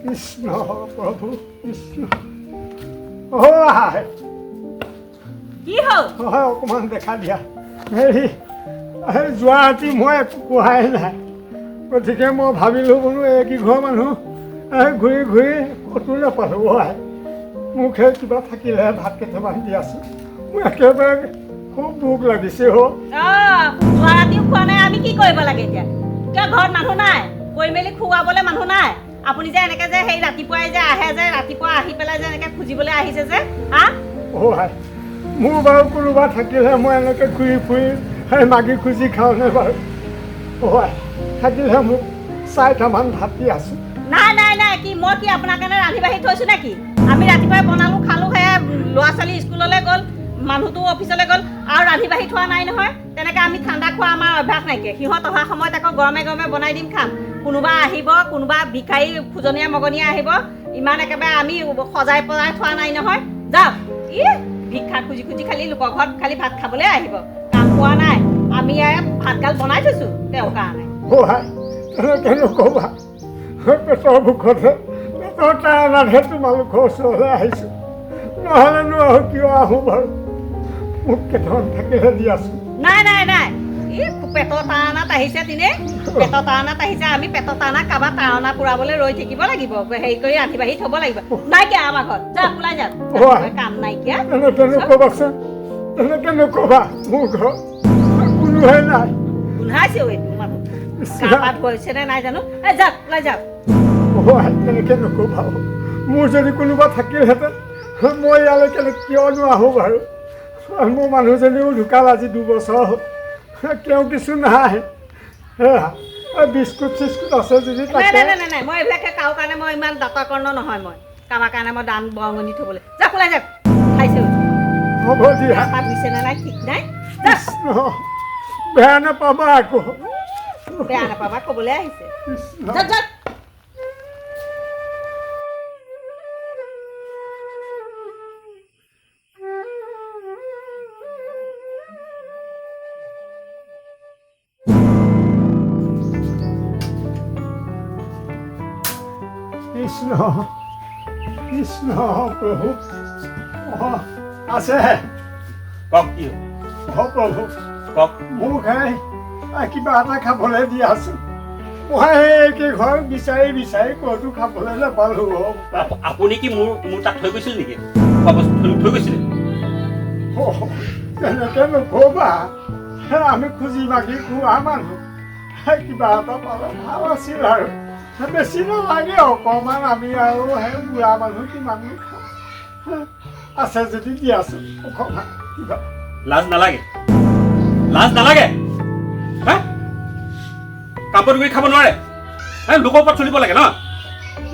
কৃষ্ণ প্ৰভু কৃষ্ণ হয় কি হ'ল হয় অকণমান দেখা দিয়া হেৰি যোৱা ৰাতি মই একো কোৱাই নাই গতিকে মই ভাবিলোঁ বোলো এইকেইঘৰ মানুহ ঘূৰি ঘূৰি ক'তো নাপালোঁ হয় মোকহে কিবা থাকিলে ভাত কেইটামান দি আছোঁ মোৰ একেবাৰে খুব ভোক লাগিছে যোৱা ৰাতিও খোৱা নাই আমি কি কৰিব লাগে এতিয়া কিয় ঘৰত মানুহ নাই কৰি মেলি খুৱাবলৈ মানুহ নাই আপুনি যে এনেকে যে সেই ৰাতিপুৱাই যে আহে যে ৰাতিপুৱা আহি পেলাই যে এনেকে খুজিবলৈ আহিছে যে হা হয় মোৰ বাৰু কোনোবা থাকিলে মই এনেকৈ ঘূৰি ফুৰি সেই মাগি খুজি খাওঁ নে বাৰু হয় থাকিলে মোক 4টামান ভাত দি আছোঁ নাই নাই নাই কি মই কি আপোনাৰ কাৰণে ৰান্ধি বাঢ়ি থৈছোঁ নেকি আমি ৰাতিপুৱাই বনালোঁ খালোঁ সেয়া ল'ৰা ছোৱালী স্কুললৈ গ'ল মানুহটো অফিচলৈ গ'ল আৰু ৰান্ধি বাঢ়ি থোৱা নাই নহয় তেনেকৈ আমি ঠাণ্ডা খোৱা আমাৰ অভ্যাস নাইকিয়া সিহঁত অহা সময়ত আকৌ গৰমে গৰমে বনাই দিম খাম কোনোবা আহিব কোনোবা ভিখাৰী খোজনীয়া মগনীয়া আহিব ইমান একেবাৰে আমি সজাই পজাই থোৱা নাই নহয় যাওক ভিক্ষা খুজি খুজি খালি লোকৰ ঘৰত খালি ভাত খাবলৈ আহিব কাম পোৱা নাই আমি ভাতগাল বনাই থৈছোঁ তেওঁৰ কাৰণে তেনেকৈ নক'বা পেটৰ ভোকতে পেটৰ তাৰণাতহে তোমালোকৰ ওচৰলৈ আহিছোঁ নহ'লেনো আৰু কিয় আহোঁ বাৰু মোক কেইটামান থাকিলে দি আছোঁ নাই নাই নাই পেটৰ তাৰণাত আহিছে দিনে পেটৰ তাৰণাত আহিছে আমি পেটৰ তাৰণা কাৰোবাৰ তাৰণা পুৰাবলৈ ৰৈ থাকিব লাগিব হেৰি কৰি ৰান্ধি বাঢ়ি থ'ব লাগিব নাইকিয়া আমাৰ ঘৰত যাওক ওলাই যাওক কাম নাইকিয়া তেনেকৈ নক'বাচোন তেনেকৈ নক'বা মোৰ ঘৰত কোনোহে নাই গোন্ধাইছেও এইটো মানুহ কাম হৈছে নে নাই জানো যাওক ওলাই যাওক তেনেকৈ নক'বা মোৰ যদি কোনোবা থাকিলহেঁতেন মই ইয়ালৈকে কিয়নো আহোঁ বাৰু মোৰ মানুহজনীও ঢুকাল আজি 2 বছৰ হ'ল তেওঁ কিছু নাই বিস্কুট চিস্কুট আছে যদি নাই মই এইবিলাকে কাৰো কাৰণে মই ইমান দাতাকৰ্ণ নহয় মই কাৰোবাৰ কাৰণে মই দান বৰঙণি থ'বলৈ যাওক ওলাই যাওক খাইছে হ'ব দিয়া দিছে নে নাই ঠিক নাই বেয়া নাপাবা আকৌ বেয়া নাপাবা ক'বলৈ আহিছে যাওক যাওক কৃষ্ণ কৃষ্ণ প্ৰভু আছে কওক কি প্ৰভু কওক মোক কিবা এটা খাবলৈ দি আছোঁ মই এইকেইঘৰ বিচাৰি বিচাৰি ক'তো খাবলৈ নাপালোঁ আপুনি কি মোৰ তাত থৈ গৈছিল নেকি খোৱা বস্তু থৈ গৈছিলে তেনেকৈ নক'বা আমি খুজি মাগি খোৱা মানুহ কিবা এটা পালে ভাল আছিল আৰু বেছি নালাগে অকণমান আমি আৰু সেই বুঢ়া মানুহ কিমানো খাওঁ আছে যদি দি আছোঁ অকণমান কিবা লাজ নালাগে কাম কৰি খাব নোৱাৰে লোকৰ ওপৰত চলিব লাগে ন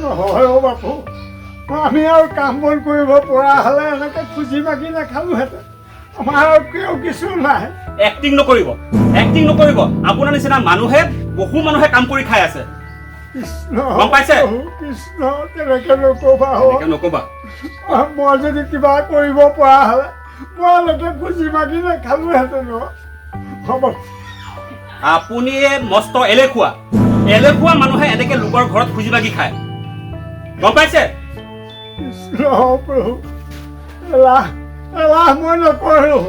নহয় বাপু আমি আৰু কাম বন কৰিব পৰা হ'লে এনেকৈ খুজি মাগি নাখালোহেঁতেন আমাৰ আৰু কিয় কিছু নাই এক্টিং নকৰিব আপোনাৰ নিচিনা মানুহে বহু মানুহে কাম কৰি খাই আছে গম পাইছে কৃষ্ণ তেনেকৈ নক'বা মই যদি কিবা কৰিব পৰা হ'লে মই এনেকৈ খুজি মাগি নাখালোহেঁতেন হ'ব আপুনি মস্ত এলেখুৱা মানুহে এনেকে লোকৰ ঘৰত খুজি মাগি খায় গম পাইছে কৃষ্ণ প্ৰভু এলাহ মই নকৰোঁ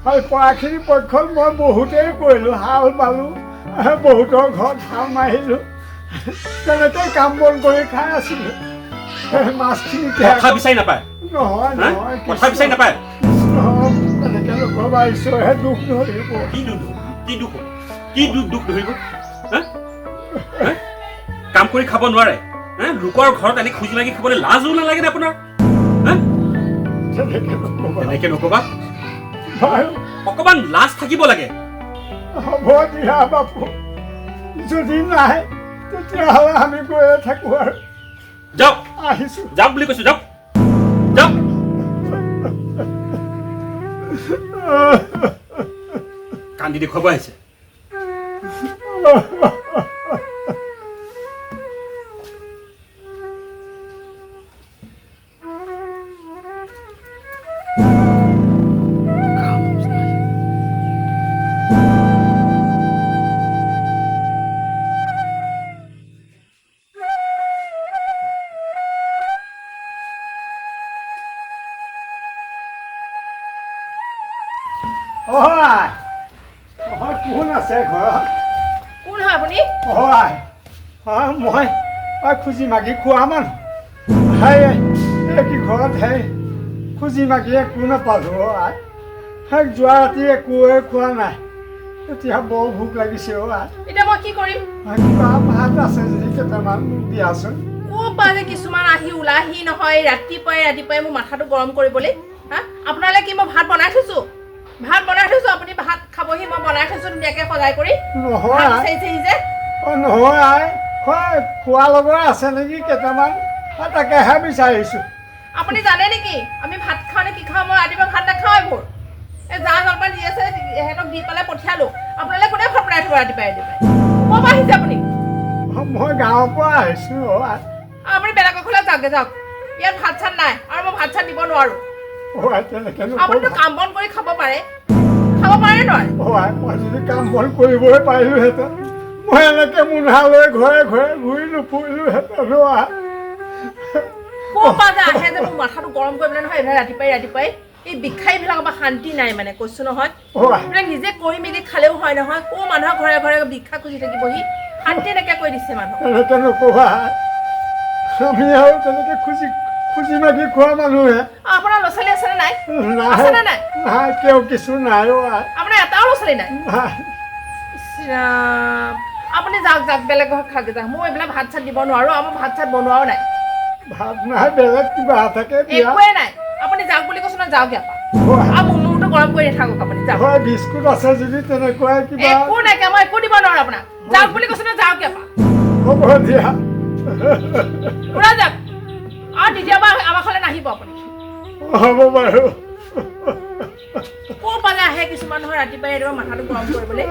হয় পৰাখিনি পক্ষত মই বহুতেই কৰিলোঁ হাল বালোঁ বহুতৰ ঘৰত হাল মাৰিলোঁ তেনেকৈ কাম বন কৰি খাই আছিলোঁ মাছখিনি কথা বিচাৰি নাপায় নহয় কথা বিচাৰি নাপায় তেনেকৈ নক'বা ঈশ্বৰে দুখ ধৰিব কি দুখ ধৰিব কাম কৰি খাব নোৱাৰে লোকৰ ঘৰত আনি খুজি মাগি খাবলৈ লাজো নালাগে নে আপোনাৰ তেনেকৈ নক'বা অকণমান লাজ থাকিব লাগে হ'ব দিয়া বাপু যদি নাই তেতিয়াহ'লে আমি গৈয়ে থাকোঁ আৰু যাওক আহিছোঁ যাওক বুলি কৈছোঁ যাওক কান্দি দেখুৱাব আহিছে কোন হয় আপুনি হয় মই খুজি মাগি খোৱা মানুহ কি ঘৰত খুজি মাগি একো নাপালোঁ যোৱা ৰাতি একোৱে খোৱা নাই এতিয়া বৰ ভোক লাগিছে এতিয়া মই কি কৰিম কিবা ভাত আছে যদি কেইটামান দিয়াচোন ক'ৰ পৰা যে কিছুমান আহি ওলাহি নহয় ৰাতিপুৱাই মোৰ মাথাটো গৰম কৰিবলৈ হা আপোনালৈ কি মই ভাত বনাই থৈছোঁ আপুনি ভাত খাবহি মই বনাই থৈছোঁ ধুনীয়াকৈ সজাই কৰি নহয় খোৱা লগৰ আছে নেকি কেইটামান তাকেহে বিচাৰিছোঁ আপুনি জানে নেকি আমি ভাত খাওঁ নে কি খাওঁ মই ৰাতিপুৱা ভাত নাখাওঁ এইবোৰ এই জা জলপান দি আছে সিহঁতক দি পেলাই পঠিয়ালোঁ আপোনালৈ কোনে ভাত বনাই থ'ব ৰাতিপুৱাই ক'ৰ পৰা আহিছে আপুনি মই গাঁৱৰ পৰা আহিছোঁ আপুনি বেলেগৰ ঘৰলৈ যাওক ইয়াত ভাত চাত নাই আৰু মই ভাত চাত দিব নোৱাৰোঁ আপুনিতো কাম বন কৰি খাব পাৰে নোৱাৰে মই যদি কাম বন কৰিবই পাৰিলোহেঁতেন মই এনেকৈ মুন্ধা লৈ ঘৰে ঘৰে ঘূৰি নুফুৰিলোহেঁতেন ক'ৰ পৰা যে আহে যে মোৰ মাথাটো গৰম কৰিবলৈ নহয় এইবিলাক ৰাতিপুৱাই এই বিষাইবিলাক আমাৰ শান্তি নাই মানে কৈছোঁ নহয় এইবিলাক নিজে কৰি মেলি খালেও হয় নহয় ক'ৰ মানুহৰ ঘৰে ঘৰে বিষা খুজি থাকিবহি শান্তি নাইকিয়া কৰি দিছে মানুহ এনেকৈ নক'বা আমি আৰু তেনেকৈ খুজি মাগি খোৱা মানুহে আপোনাৰ ল'ৰা ছোৱালী আছেনে নাই নাই কেও কিছু নাই আপোনাৰ এটাও ল'ৰা ছোৱালী নাই আপুনি যাওক বেলেগ ঘৰত খাওক যাওক মই এইবিলাক ভাত চাত দিব নোৱাৰোঁ আমাৰ ভাত চাত বনোৱাও নাই ভাত নাই বেলেগ কিবা থাকে একোৱে নাই আপুনি যাওক বুলি কৈছোঁ নহয় যাওক ইয়াৰ পৰা আৰু মূৰটো গৰম কৰি নাথাকক আপুনি যাওক বিস্কুট আছে যদি তেনেকুৱাই কিবা একো নাইকিয়া মই একো দিব নোৱাৰোঁ আপোনাক যাওক বুলি কৈছোঁ নহয় যাওক ইয়াৰ পৰা হ'ব দিয়া পুৰা যাওক আৰু দ্বিতীয়বাৰ আমাৰ ঘৰলৈ নাহিব আপুনি হ'ব বাৰু ক'ৰ পৰা আহে কিছুমান নহয় ৰাতিপুৱাই মাথাটো গৰম কৰিবলৈ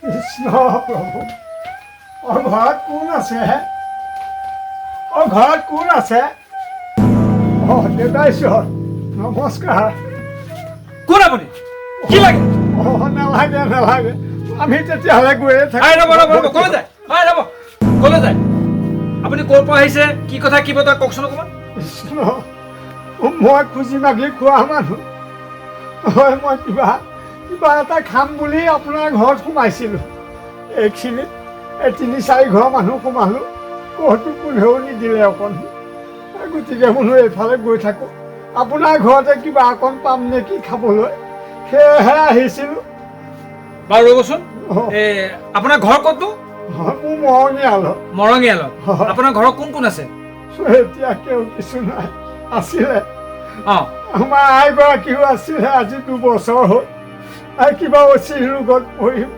কৃষ্ণ প্ৰভু ঘৰত কোন আছে ঘৰত কোন আছে দেউতাইশ্বৰ নমস্কাৰ কোন আপুনি কি লাগে নালাগে আমি তেতিয়াহ'লে গৈয়ে কলৈ যায় আপুনি ক'ৰ পৰা আহিছে কি কথা কি বতৰা কওকচোন অকণমান কৃষ্ণ মই খুজি মাগি খোৱা মানুহ হয় মই কিবা এটা খাম বুলি আপোনাৰ ঘৰত সোমাইছিলোঁ এইখিনিত 3-4 ঘৰ মানুহ সোমালোঁ ক'তো কোনেও নিদিলে অকণ গতিকে বোলো এইফালে গৈ থাকোঁ আপোনাৰ ঘৰতে কিবা অকণ পাম নেকি খাবলৈ সেয়েহে আহিছিলোঁ বাৰু ৰ'বচোন আপোনাৰ ঘৰ ক'তনো মোৰ মৰঙীয়ালত আপোনাৰ ঘৰত কোন কোন আছে এতিয়া কেও কিছু নাই আছিলে আমাৰ আইগৰাকীও আছিলে আজি 2 বছৰ হ'ল কিবা অচিৰ ৰোগত পৰিম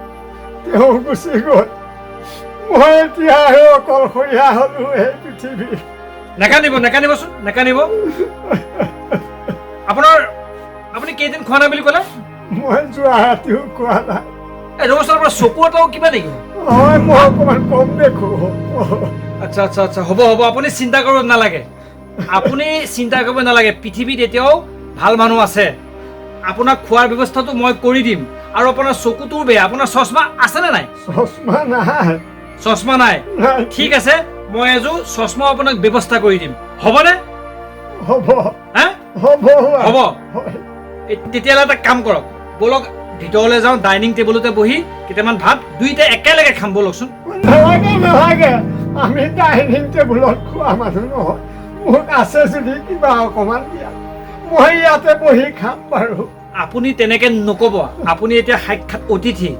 তেওঁ গুচি গ'ল মই এতিয়া আৰু অকলশৰীয়া হ'লোঁ এই পৃথিৱীত নেকানিবচোন আপুনি কেইদিন খোৱা নাই বুলি ক'লে মই যোৱা ৰাতিও খোৱা নাই ৰ'বচোন আপোনাৰ চকু এটাও কিবা নেকি হয় মই অকণমান কম দেখোঁ আচ্ছা হ'ব আপুনি চিন্তা কৰিব নালাগে পৃথিৱীত এতিয়াও ভাল মানুহ আছে আপোনাক খোৱাৰ ব্যৱস্থাটো মই কৰি দিম আৰু আপোনাৰ চকুটোও বেয়া আপোনাৰ চশমা আছেনে নাই চশমা নাই ঠিক আছে মই এযোৰ চশমা আপোনাক ব্যৱস্থা কৰি দিম হ'বনে হ'ব তেতিয়াহ'লে এটা কাম কৰক ব'লক ভিতৰলৈ যাওঁ ডাইনিং টেবুলতে বহি কেইটামান ভাত দুইটাই একেলগে খাম ব'লকচোন নালাগে আমি ডাইনিং টেবুলত খোৱা মানুহ নহয় মোক আছে যদি কিবা অকণমান দিয়া মই ইয়াতে বহি খাম বাৰু আপুনি তেনেকৈ নক'ব আপুনি এতিয়া সাক্ষাৎ অতিথি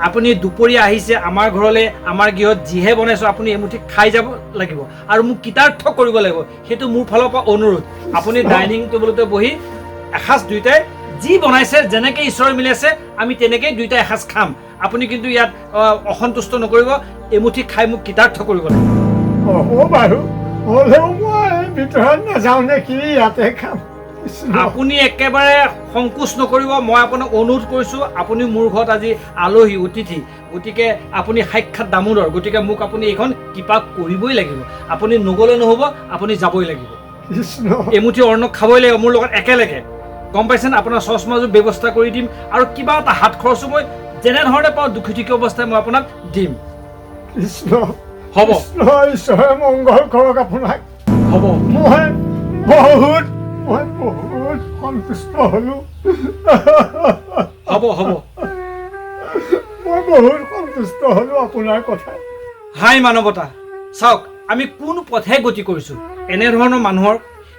আপুনি দুপৰীয়া আহিছে আমাৰ ঘৰলৈ আমাৰ গৃহত যিহে বনাইছোঁ আপুনি এমুঠি খাই যাব লাগিব আৰু মোক কৃতাৰ্থ কৰিব লাগিব সেইটো মোৰ ফালৰ পৰা অনুৰোধ আপুনি ডাইনিং টেবুলতে বহি এসাঁজ দুইটাই যি বনাইছে যেনেকৈ ঈশ্বৰ মিলাইছে আমি তেনেকৈ দুইটা এসাঁজ খাম আপুনি কিন্তু ইয়াত অসন্তুষ্ট নকৰিব এমুঠি খাই মোক কৃতাৰ্থ কৰিব লাগিব হ'ব বাৰু হ'লেও মই ভিতৰত নাযাওঁ নেকি ইয়াতে খাম আপুনি একেবাৰে সংকোচ নকৰিব মই আপোনাক অনুৰোধ কৰিছোঁ আপুনি মোৰ ঘৰত আজি আলহী অতিথি গতিকে আপুনি সাক্ষাৎ দামোদৰ গতিকে মোক আপুনি এইখন কৃপা কৰিবই লাগিব আপুনি নগ'লে নহ'ব আপুনি যাবই লাগিব এমুঠি অন্ন খাবই লাগিব মোৰ লগত একেলগে গম পাইছেনে আপোনাৰ চশমাযোৰ ব্যৱস্থা কৰি দিম আৰু কিবা এটা হাত খৰচো মই যেনেধৰণে পাওঁ দুখী অৱস্থাই মই আপোনাক দিম। কৃষ্ণ হ'ব কৃষ্ণ ঈশ্বৰে মংগল কৰক আপোনাক। হ'ব মই বহুত সন্তুষ্ট হ'লো। হ'ব হ'ব মই বহুত সন্তুষ্ট হ'লো আপোনাৰ কথাত। হাই মানৱতা, চাওক আমি কোন পথে গতি কৰিছোঁ। এনেধৰণৰ মানুহৰ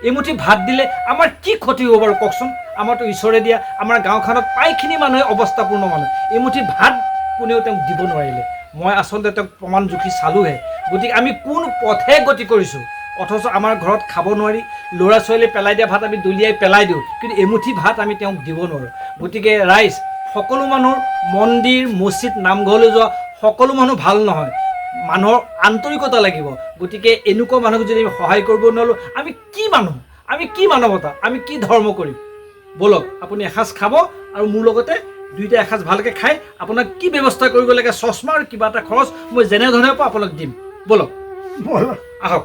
এমুঠি ভাত দিলে আমাৰ কি ক্ষতি হ'ব বাৰু কওকচোন। আমাৰতো ঈশ্বৰে দিয়া আমাৰ গাঁওখনত প্ৰায়খিনি মানুহে অৱস্থাপূৰ্ণ মানুহ, এমুঠি ভাত কোনেও তেওঁক দিব নোৱাৰিলে। মই আচলতে তেওঁক প্ৰমাণ জুখি চালোহে। গতিকে আমি কোন পথে গতি কৰিছোঁ, অথচ আমাৰ ঘৰত খাব নোৱাৰি ল'ৰা ছোৱালীয়ে পেলাই দিয়া ভাত আমি দলিয়াই পেলাই দিওঁ, কিন্তু এমুঠি ভাত আমি তেওঁক দিব নোৱাৰোঁ। গতিকে ৰাইজ, সকলো মানুহৰ মন্দিৰ মছজিদ নামঘৰলৈ যোৱা সকলো মানুহ ভাল নহয়, মানুহৰ আন্তৰিকতা লাগিব। গতিকে এনেকুৱা মানুহক যদি আমি সহায় কৰিব নোৱাৰোঁ, আমি কি মানুহ, আমি কি মানৱতা, আমি কি ধৰ্ম কৰিম? ব'লক আপুনি এসাঁজ খাব আৰু মোৰ লগতে দুইটা এসাঁজ ভালকৈ খাই আপোনাক কি ব্যৱস্থা কৰিব লাগে, চশমা আৰু কিবা এটা খৰচ মই যেনেধৰণে পাওঁ আপোনাক দিম। ব'লক ব'লক আহক।